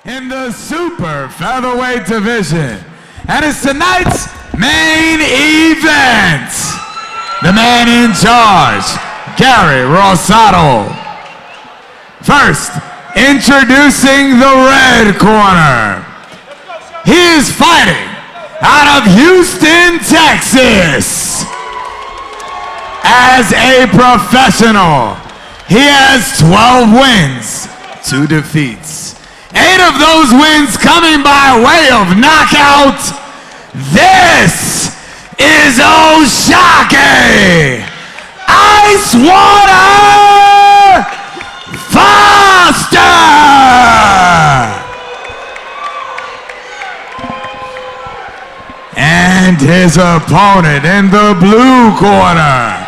in the super featherweight division. And it's tonight's main event. The man in charge, Gary Rosado. First, introducing the red corner. He is fighting out of Houston, Texas. As a professional, he has 12 wins, 2 defeats. 8 of those wins coming by way of knockout. This is Oshaki Icewater Foster! And his opponent in the blue corner,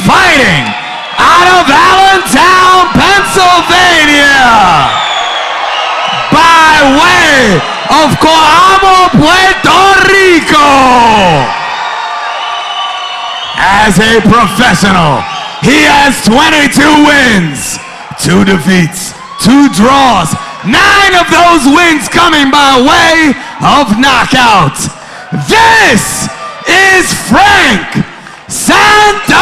fighting out of Allentown, Pennsylvania, by way of Coamo, Puerto Rico. As a professional, he has 22 wins, 2 defeats, 2 draws, 9 of those wins coming by way of knockout. This is Frank Santos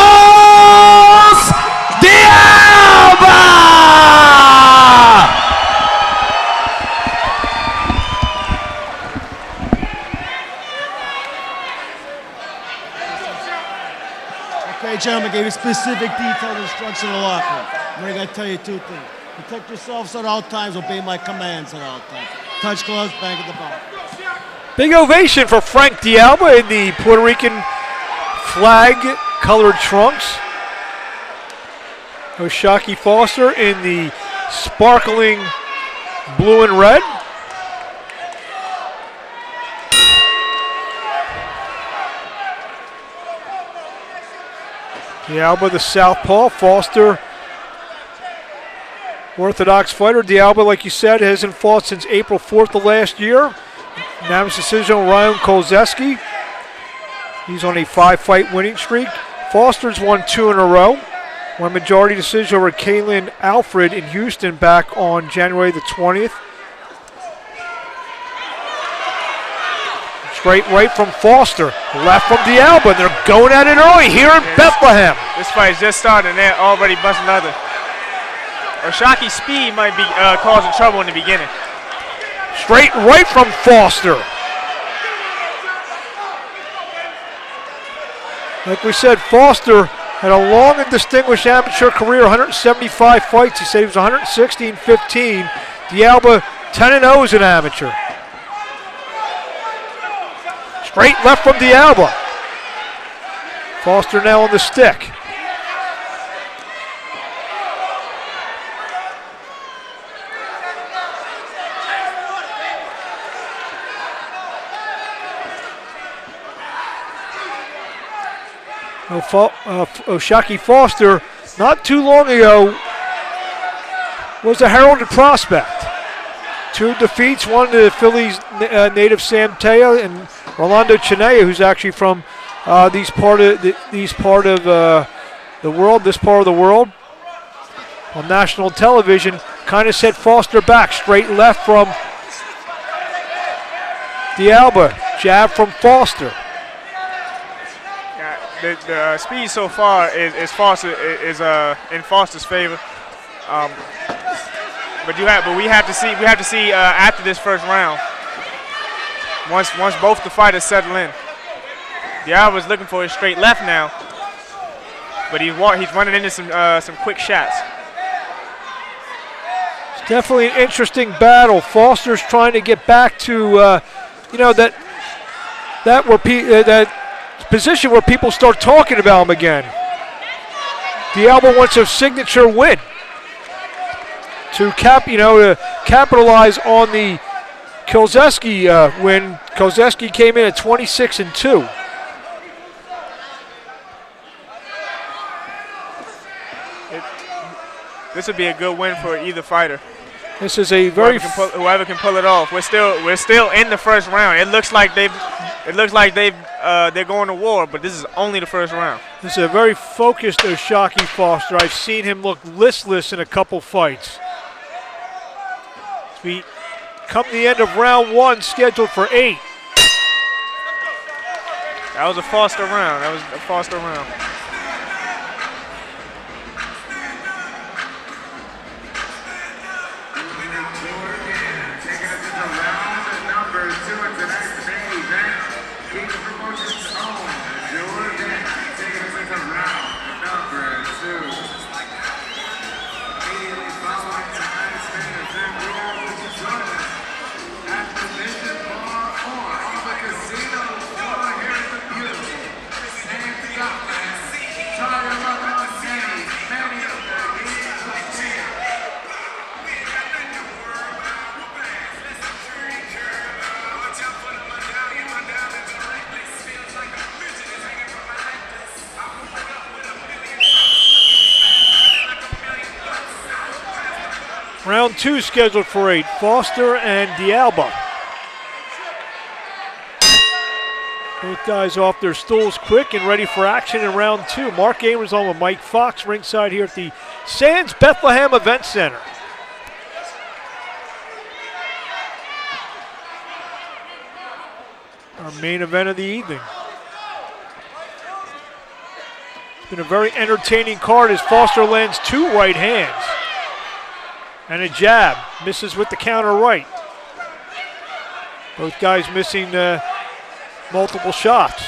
de Alba! Okay, gentlemen, gave you specific detailed instruction in the locker room. I'm only going to tell you 2 things. Protect yourselves at all times, obey my commands at all times. Touch gloves, bang at the ball. Big ovation for Frank de Alba in the Puerto Rican flag-colored trunks. Oshaki Foster in the sparkling blue and red. De Alba, the southpaw. Foster, orthodox fighter. De Alba, like you said, hasn't fought since April 4th of last year. Unanimous decision on Ryan Kolzeski. He's on a 5-fight winning streak. Foster's won 2 in a row. Won majority decision over Kaylin Alfred in Houston back on January the 20th. Straight right from Foster, left from de Alba. They're going at it early here in Bethlehem. This fight's just started and they're already busting another. Oshaki's speed might be causing trouble in the beginning. Straight right from Foster. Like we said, Foster had a long and distinguished amateur career, 175 fights. He said he was 116-15. De Alba 10-0 as an amateur. Straight left from de Alba. Foster now on the stick. Oshaki Foster, not too long ago, was a heralded prospect. 2 defeats, 1 to the Phillies native Sam Taya and Rolando Chinea, who's actually from this part of the world. On national television, kind of set Foster back. Straight left from de Alba, jab from Foster. The speed so far is in Foster's favor, but we have to see after this first round. Once both the fighters settle in, de Alba's looking for his straight left now, but he's running into some quick shots. It's definitely an interesting battle. Foster's trying to get back to that position where people start talking about him again. De Alba wants a signature win to capitalize on the Kolzeski win. Kolzeski came in at 26-2. This would be a good win for either fighter. This is a very whoever can pull it off. We're still in the first round. It looks like they're going to war, but this is only the first round. This is a very focused Oshaki Foster. I've seen him look listless in a couple fights. We come to the end of round 1, scheduled for 8. That was a Foster round. Round 2 scheduled for 8. Foster and Alba. Both guys off their stools quick and ready for action in round 2. Mark Abrams on with Mike Fox ringside here at the Sands Bethlehem Event Center. Our main event of the evening. It's been a very entertaining card as Foster lands 2 right hands. And a jab, misses with the counter right. Both guys missing multiple shots.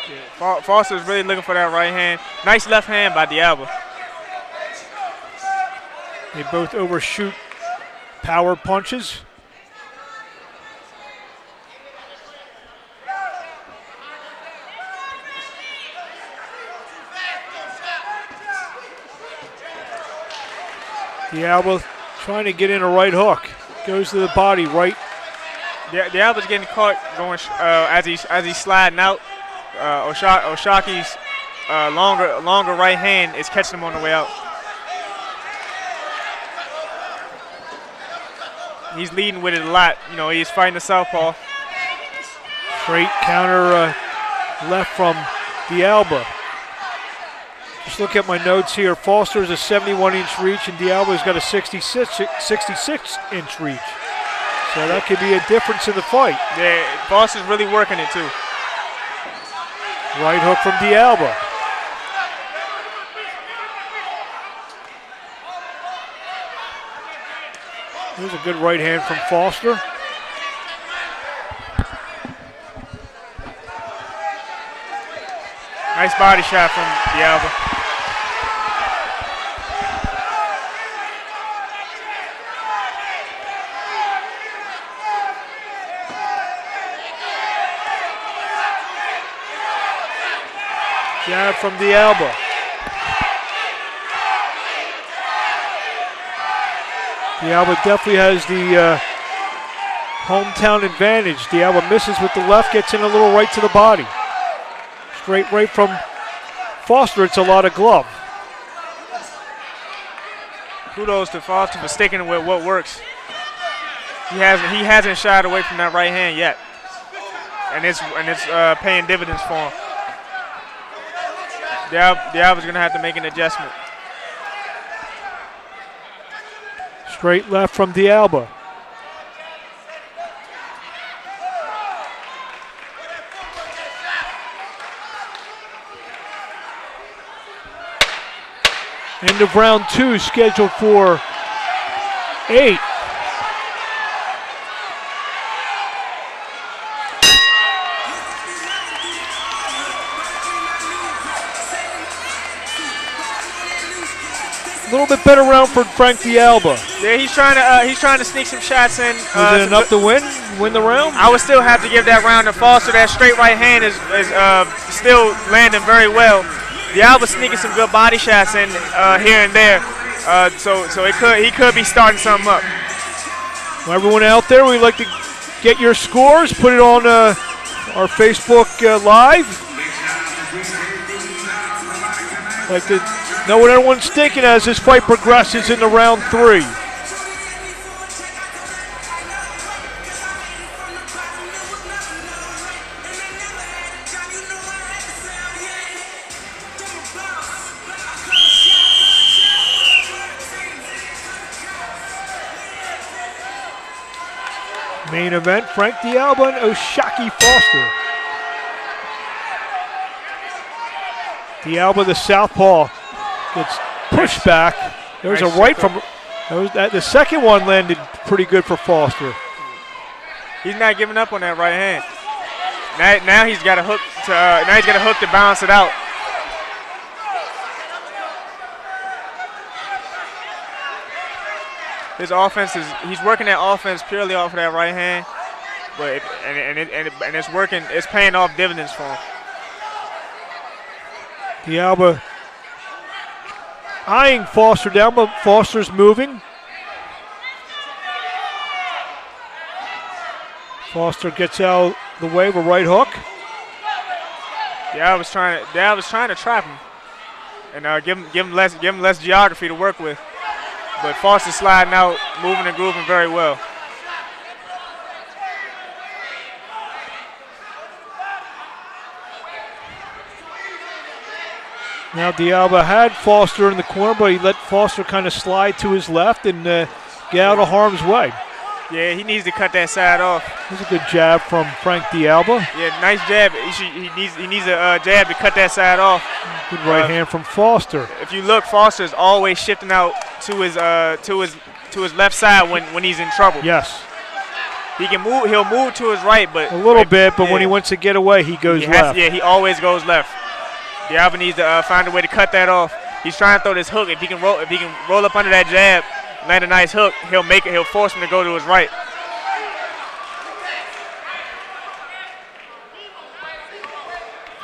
Yeah, Foster's really looking for that right hand. Nice left hand by Alba. They both overshoot power punches. Alba trying to get in a right hook. Goes to the body, right. Alba's getting caught going as he's sliding out. Oshaki's longer right hand is catching him on the way out. He's leading with it a lot. You know, he's fighting the southpaw. Straight counter left from Alba. Just look at my notes here. Foster's a 71-inch reach, and Alba's got a 66-inch reach. So that could be a difference in the fight. Yeah, Foster's really working it too. Right hook from Alba. Here's a good right hand from Foster. Nice body shot from Alba. Jab from Alba. Alba definitely has the hometown advantage. Alba misses with the left, gets in a little right to the body. Straight right from Foster, it's a lot of glove. Kudos to Foster for sticking with what works. He hasn't shied away from that right hand yet, and it's paying dividends for him. Alba's gonna have to make an adjustment. Straight left from Alba. End of round 2, scheduled for 8. A little bit better round for Frank Alba. Yeah, he's trying to sneak some shots in. Was it enough to win the round? I would still have to give that round to Foster. That straight right hand is still landing very well. Alba sneaking some good body shots in here and there, so he could be starting something up. Well, everyone out there, we'd like to get your scores. Put it on our Facebook Live. Like to know what everyone's thinking as this fight progresses into round 3. Main event, Frank D'Alba and Oshaki Foster. D'Alba, the southpaw, gets pushed back. There's Nice a right check from the second one landed pretty good for Foster. He's not giving up on that right hand. Now he's got a hook to balance it out. His offense he's working that offense purely off of that right hand, but it's working. It's paying off dividends for him. D'Alba eyeing Foster down, but Foster's moving. Foster gets out the way of a right hook. D'Alba's trying to trap him and give him less geography to work with. But Foster's sliding out, moving and grooving very well. Now D'Alba had Foster in the corner, but he let Foster kind of slide to his left and get out of harm's way. Yeah, he needs to cut that side off. There's a good jab from Frank D'Alba. Yeah, nice jab. He needs a jab to cut that side off. Good right hand from Foster. If you look, Foster is always shifting out to his left side when he's in trouble. Yes. He can move. He'll move to his right, but a little bit. But when he wants to get away, he goes left. Yeah, he always goes left. D'Alba needs to find a way to cut that off. He's trying to throw this hook. If he can roll up under that jab, land a nice hook, he'll make it. He'll force him to go to his right.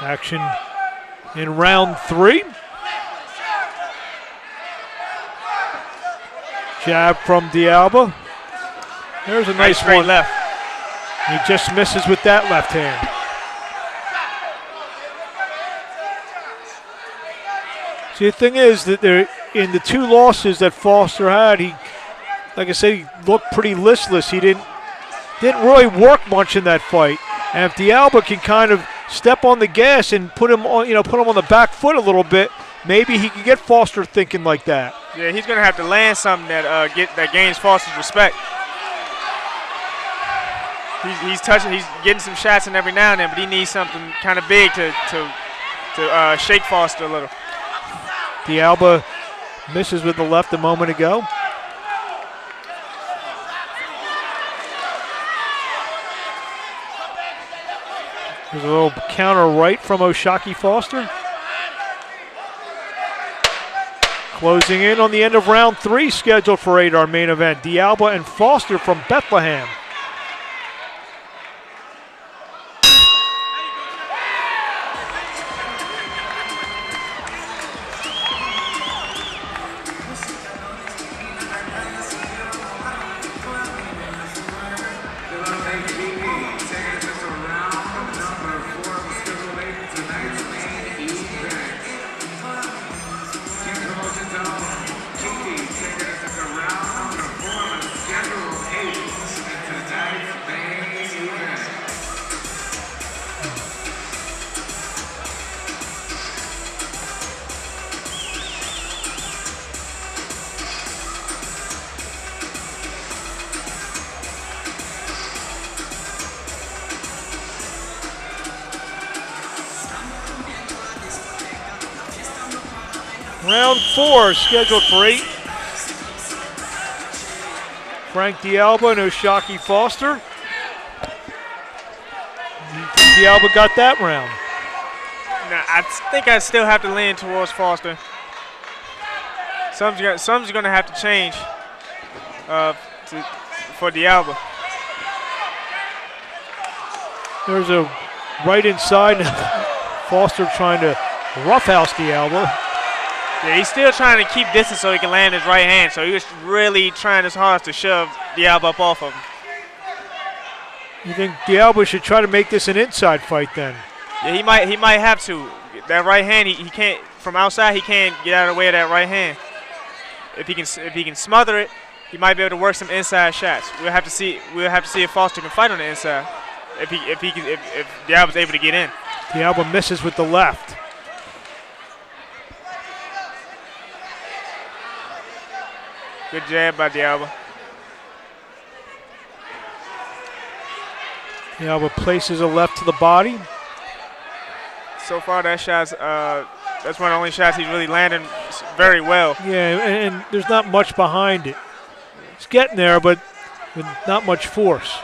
Action in round 3. Jab from D'Alba. There's a nice straight one. Left. He just misses with that left hand. See, the thing is that in the 2 losses that Foster had, like I said, he looked pretty listless. He didn't really work much in that fight. And if D'Alba can kind of step on the gas and put him on the back foot a little bit, maybe he can get Foster thinking like that. Yeah, he's gonna have to land something that gains Foster's respect. He's getting some shots in every now and then, but he needs something kind of big to shake Foster a little. D'Alba misses with the left a moment ago. There's a little counter right from Oshaki Foster. Closing in on the end of round 3, scheduled for 8, our main event. D'Alba and Foster from Bethlehem. Round 4 scheduled for 8. Frank D'Alba and Oshaki Foster. D'Alba got that round. Nah, I think I still have to lean towards Foster. Something's going to have to change for D'Alba. There's a right inside. Foster trying to roughhouse D'Alba. Yeah, he's still trying to keep distance so he can land his right hand. So he was really trying his hardest to shove D'Alba up off of him. You think D'Alba should try to make this an inside fight then? Yeah, he might have to. That right hand, he can't from outside. He can't get out of the way of that right hand. If he can smother it, he might be able to work some inside shots. We'll have to see if Foster can fight on the inside. If D'Alba's able to get in. D'Alba misses with the left. Good jab by D'Alba. Alba places a left to the body. So far, that's one of the only shots he's really landing very well. Yeah, and there's not much behind it. It's getting there, but with not much force.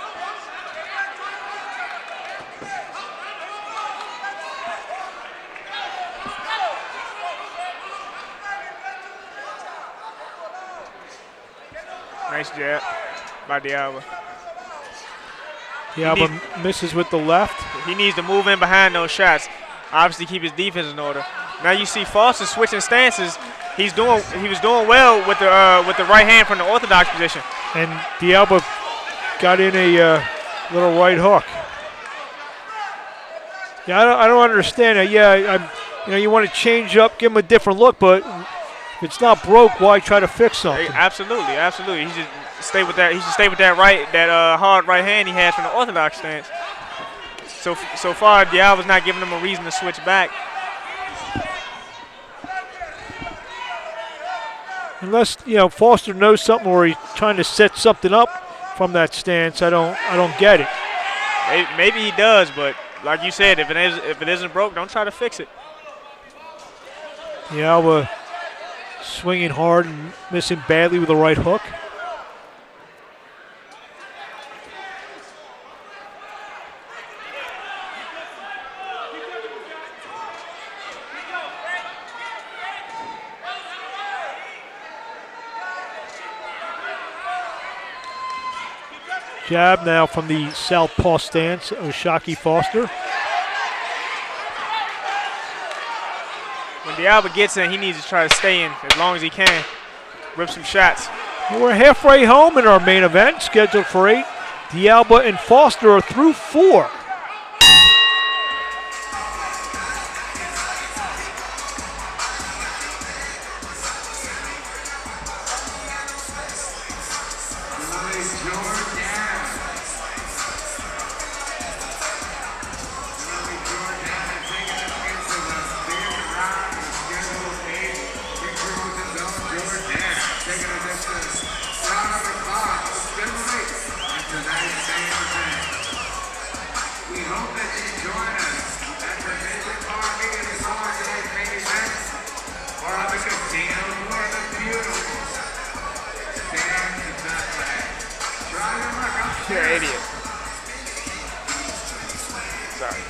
Nice jab by Alba. Alba misses with the left. He needs to move in behind those shots. Obviously, keep his defense in order. Now you see Foster switching stances. He was doing well with the right hand from the orthodox position. And Alba got in a little right hook. Yeah, I don't understand it. Yeah, you want to change up, give him a different look, but if it's not broke, why try to fix something? Absolutely. He should stay with that. He should stay with that hard right hand he has from the orthodox stance. So far, Alba's not giving him a reason to switch back. Unless Foster knows something, or he's trying to set something up from that stance. I don't get it. Maybe he does, but like you said, if it isn't broke, don't try to fix it. Alba swinging hard and missing badly with the right hook. Jab now from the southpaw stance of Shockey Foster. When Alba gets in, he needs to try to stay in as long as he can. Rip some shots. Well, we're halfway home in our main event, scheduled for 8. Alba and Foster are through 4. You're an idiot. Sorry.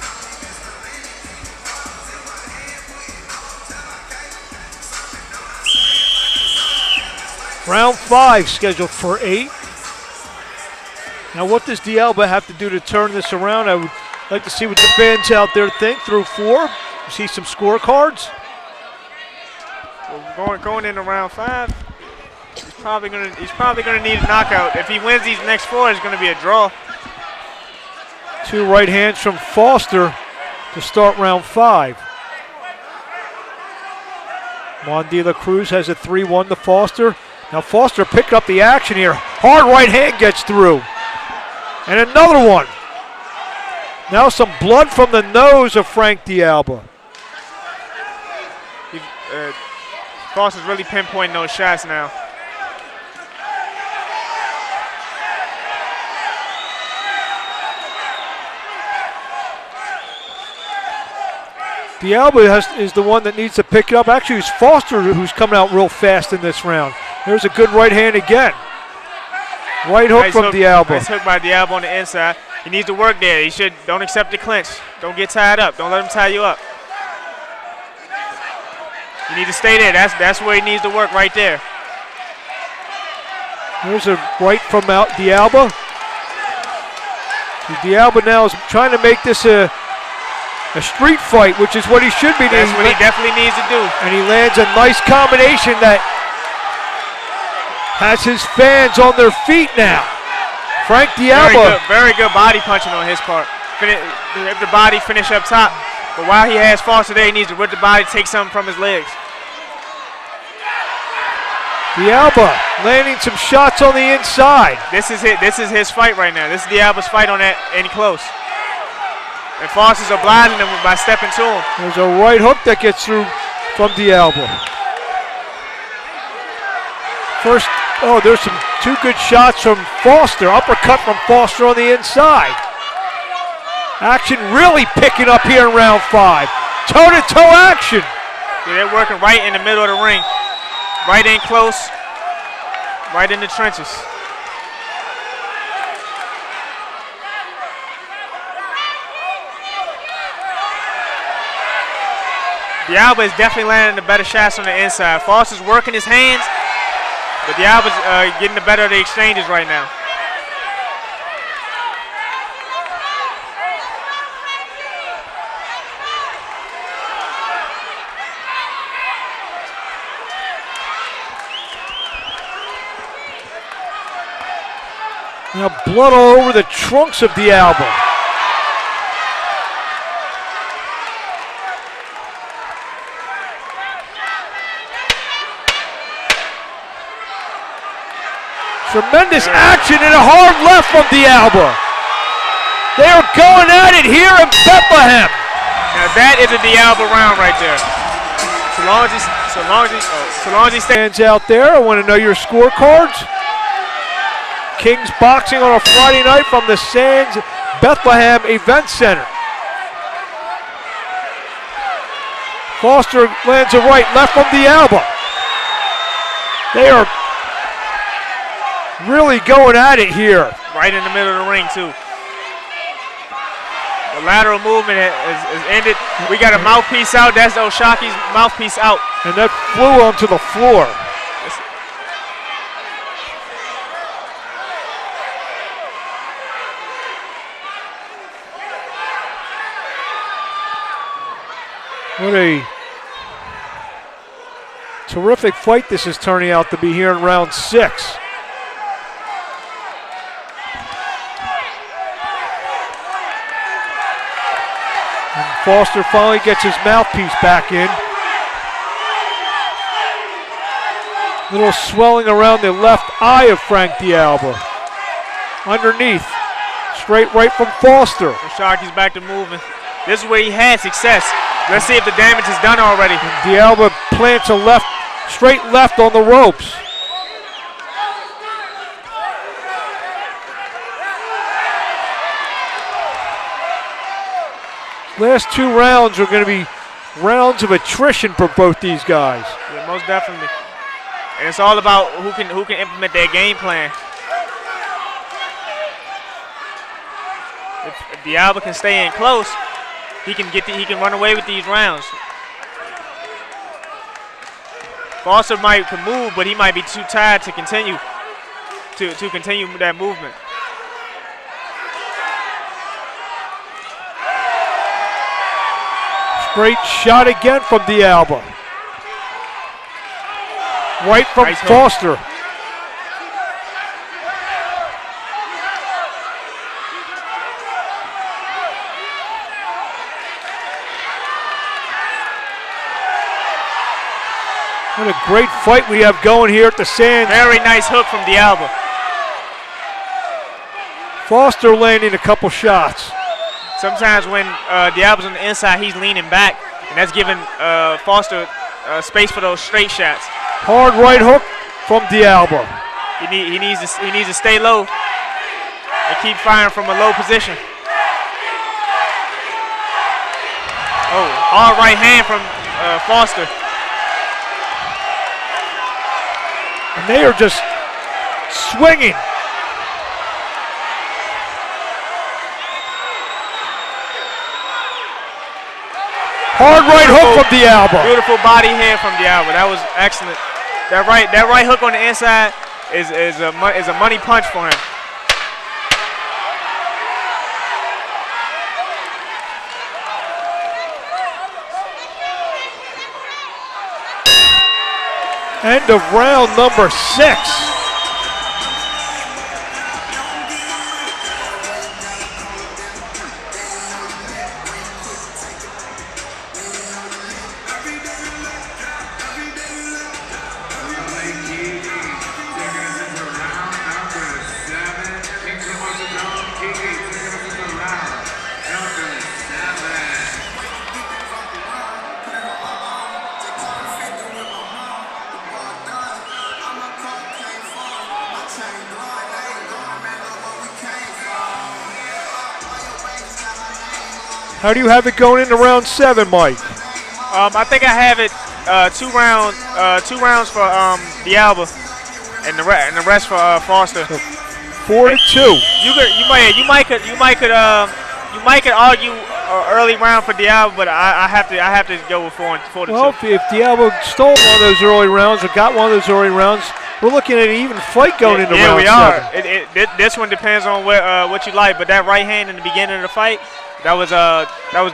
Round 5 scheduled for 8. Now what does Alba have to do to turn this around? I would like to see what the fans out there think through 4. See some scorecards. Well, going into round 5, he's probably gonna need a knockout. If he wins these next 4, it's gonna be a draw. 2 right hands from Foster to start round 5. Juan de la Cruz has a 3-1 to Foster. Now Foster picked up the action here. Hard right hand gets through. And another one. Now some blood from the nose of Frank Alba. Foster's really pinpointing those shots now. Alba is the one that needs to pick it up. Actually, it's Foster who's coming out real fast in this round. There's a good right hand again. Right hook from Alba. Nice hook by Alba on the inside. He needs to work there. Don't accept the clinch. Don't get tied up. Don't let him tie you up. You need to stay there. That's where he needs to work right there. There's a right from Alba. Alba now is trying to make this a street fight, which is what he should be doing. That's what he definitely needs to do. And he lands a nice combination that has his fans on their feet now. Frank Alba. Very good body punching on his part. Rip the body, finish up top. But while he has Foster there, he needs to rip the body, take something from his legs. Alba landing some shots on the inside. This is his fight right now. This is Alba's fight on that in close. And Foster's obliging him by stepping to him. There's a right hook that gets through from Alba. First, there's some 2 good shots from Foster. Uppercut from Foster on the inside. Action really picking up here in round 5. Toe-to-toe action. Yeah, they're working right in the middle of the ring. Right in close. Right in the trenches. The Alba is definitely landing the better shots on the inside. Foster's working his hands, but the Alba's getting the better of the exchanges right now. Now blood all over the trunks of the Alba. Tremendous action and a hard left from the Alba. They are going at it here in Bethlehem. Now that is a Alba round right there. So long as he Stands out there. I want to know your scorecards. King's Boxing on a Friday night from the Sands Bethlehem Event Center. Foster lands a right, left from the Alba. They are really going at it here. right in the middle of the ring too. The lateral movement is ended. We got a mouthpiece out. That's Oshaki's mouthpiece out. And that flew onto the floor. What a terrific fight this is turning out to be here in round 6. And Foster finally gets his mouthpiece back in. Little swelling around the left eye of Frank D'Alba. Underneath, straight right from Foster. Oshaki's back to moving. This is where he had success. Let's see if the damage is done already. And D'Alba plants a left, straight left on the ropes. Last 2 rounds are going to be rounds of attrition for both these guys. Yeah, most definitely. And it's all about who can implement their game plan. If D'Alba can stay in close, he can run away with these rounds. Foster can move, but he might be too tired to continue that movement. Straight shot again from D'Alba. Right from Nice hook. Foster. What a great fight we have going here at the Sands. Very nice hook from D'Alba. Foster landing a couple shots. Sometimes when D'Alba's on the inside, he's leaning back, and that's giving Foster space for those straight shots. Hard right hook from D'Alba. He needs to stay low and keep firing from a low position. Oh, hard right hand from Foster. And they are just swinging. Hard right hook from D'Alba. Beautiful body hand from D'Alba. That was excellent. That right hook on the inside is a money punch for him. End of round number 6. How do you have it going into round 7, Mike? I think I have it 2 rounds for the Alba, and the rest for Foster. So 4-2. You might could argue early round for Diablo, but I have to go with 4-2. Well, if Diablo stole one of those early rounds or got one of those early rounds, we're looking at an even fight going into round 7. Yeah, we are. This one depends on what you like, but that right hand in the beginning of the fight, that was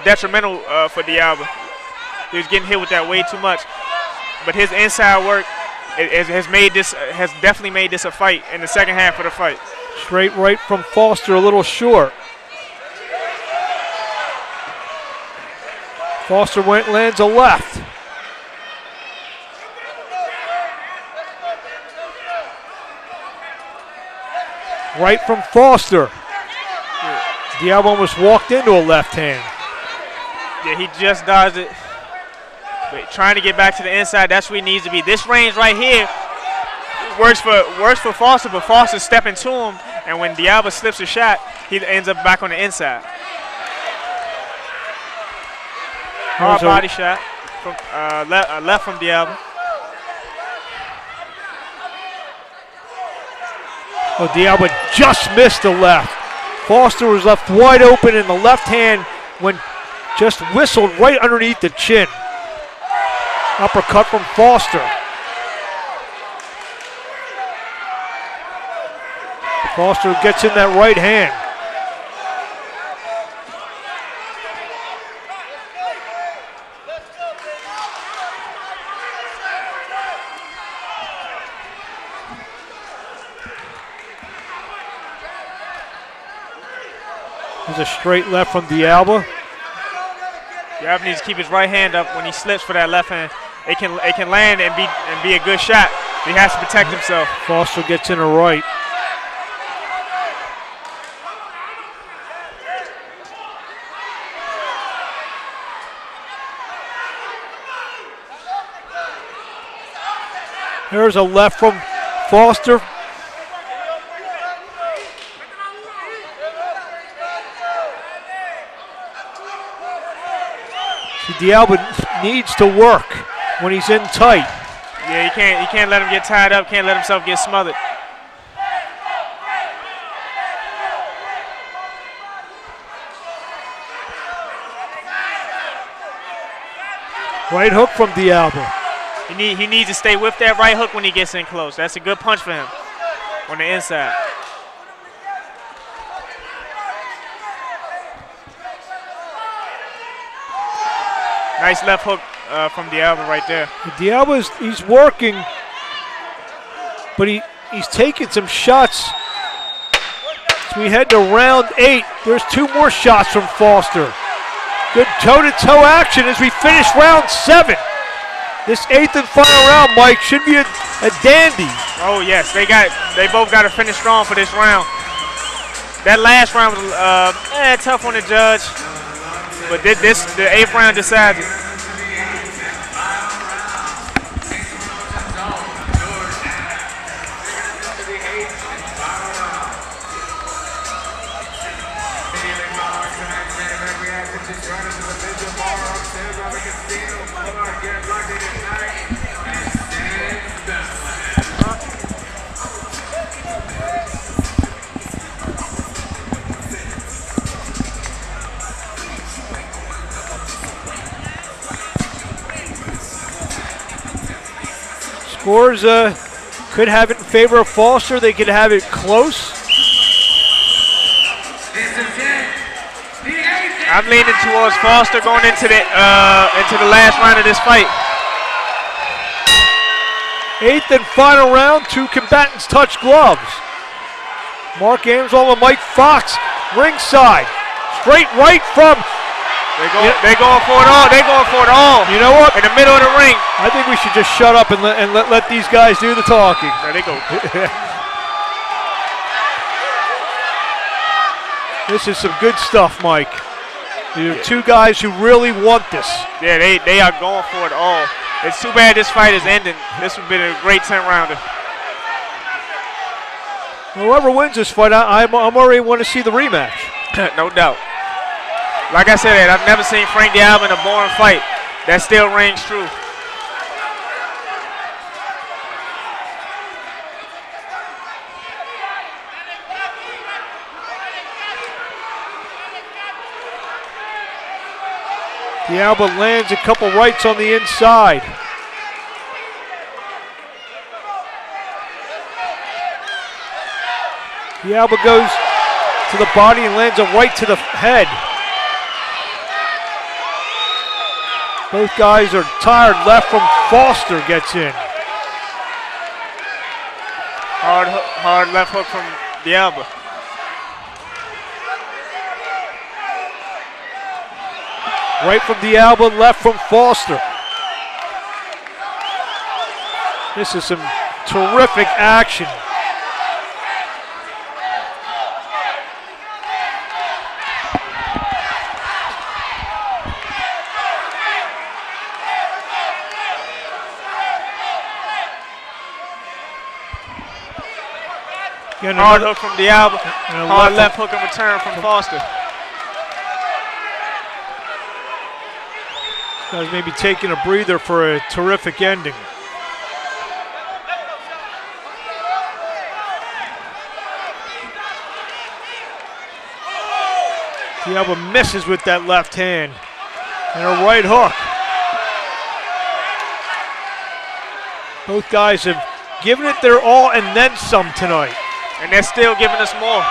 detrimental for Diablo. He was getting hit with that way too much, but his inside work has definitely made this a fight in the second half of the fight. Straight right from Foster, a little short. Foster lands a left. Right from Foster. Diablo almost walked into a left hand. Yeah, he just dodged it. But trying to get back to the inside, that's where he needs to be. This range right here works for Foster, but Foster's stepping to him, and when Diablo slips a shot, he ends up back on the inside. Hard body shot from left from Diablo. Oh, Diablo just missed the left. Foster was left wide open, and the left hand when just whistled right underneath the chin. Uppercut from Foster. Foster gets in that right hand. There's a straight left from Diablo. Diablo needs to keep his right hand up when he slips for that left hand. It can land and be a good shot. He has to protect himself. Foster gets in a right. There's a left from Foster. See, Diablo needs to work when he's in tight. Yeah, he can't let him get tied up, can't let himself get smothered. Right hook from Diablo. He needs to stay with that right hook when he gets in close. That's a good punch for him on the inside. Nice left hook from Diablo right there. Diablo, he's working, but he's taking some shots. As we head to round 8, there's 2 more shots from Foster. Good toe-to-toe action as we finish round 7. This 8th and final round, Mike, should be a dandy. Oh yes, they both got to finish strong for this round. That last round was tough on the judge, but the 8th round decides it. Scores could have it in favor of Foster. They could have it close. I'm leaning towards Foster going into the last round of this fight. 8th and final round. 2 combatants touch gloves. Mark Amsall and Mike Fox ringside. Straight right from. They're going for it all. They're going for it all. You know what? In the middle of the ring. I think we should just shut up and let these guys do the talking. There they go. This is some good stuff, Mike. These are 2 guys who really want this. Yeah, they are going for it all. It's too bad this fight is ending. This would have been a great 10-rounder. Whoever wins this fight, I'm already want to see the rematch. No doubt. Like I said, I've never seen Frank D'Alba in a boring fight. That still rings true. D'Alba lands a couple rights on the inside. D'Alba goes to the body and lands a right to the head. Both guys are tired. Left from Foster gets in. Hard left hook from D'Alba. Right from D'Alba, left from Foster. This is some terrific action. Hard hook from D'Alba. Hard left hook in return from Foster. Guys maybe taking a breather for a terrific ending. D'Alba misses with that left hand and a right hook. Both guys have given it their all and then some tonight. And they're still giving us more.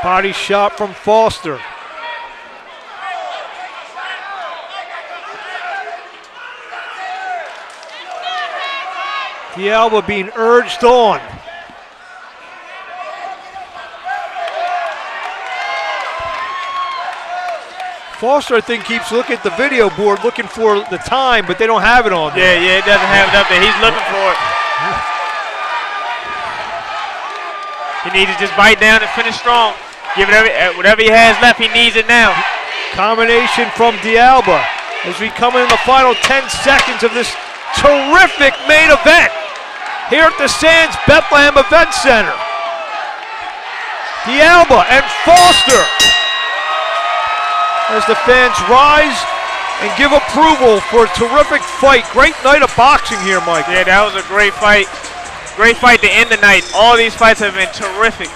Body shot from Foster. D'Alba being urged on. Foster, I think, keeps looking at the video board looking for the time, but they don't have it on there. Yeah, it doesn't have it up there. He's looking for it. He needs to just bite down and finish strong. Give it whatever he has left, he needs it now. Combination from D'Alba as we come in the final 10 seconds of this terrific main event here at the Sands Bethlehem Event Center. D'Alba and Foster as the fans rise and give approval for a terrific fight. Great night of boxing here, Mike. Yeah, that was a great fight. Great fight to end the night. All these fights have been terrific.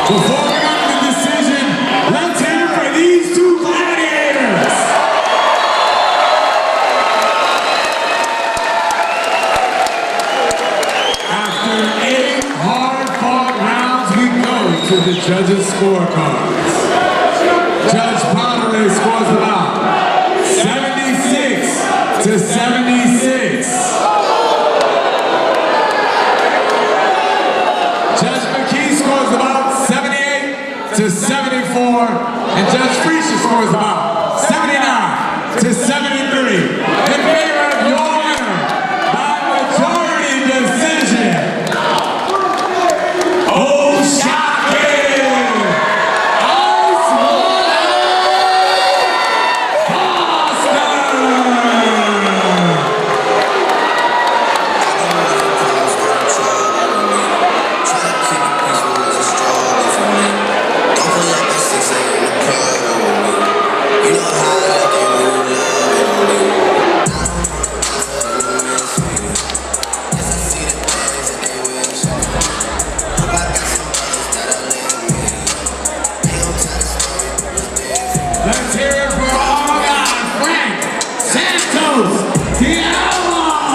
Before we got the decision, let's hear for these two gladiators. After 8 hard-fought rounds, we go to the judges' scorecards. Judge Pomeroy scores about 76 to 76. Judge McKee scores about 78 to 74, and Judge Friescher scores about 79 to 73. In favor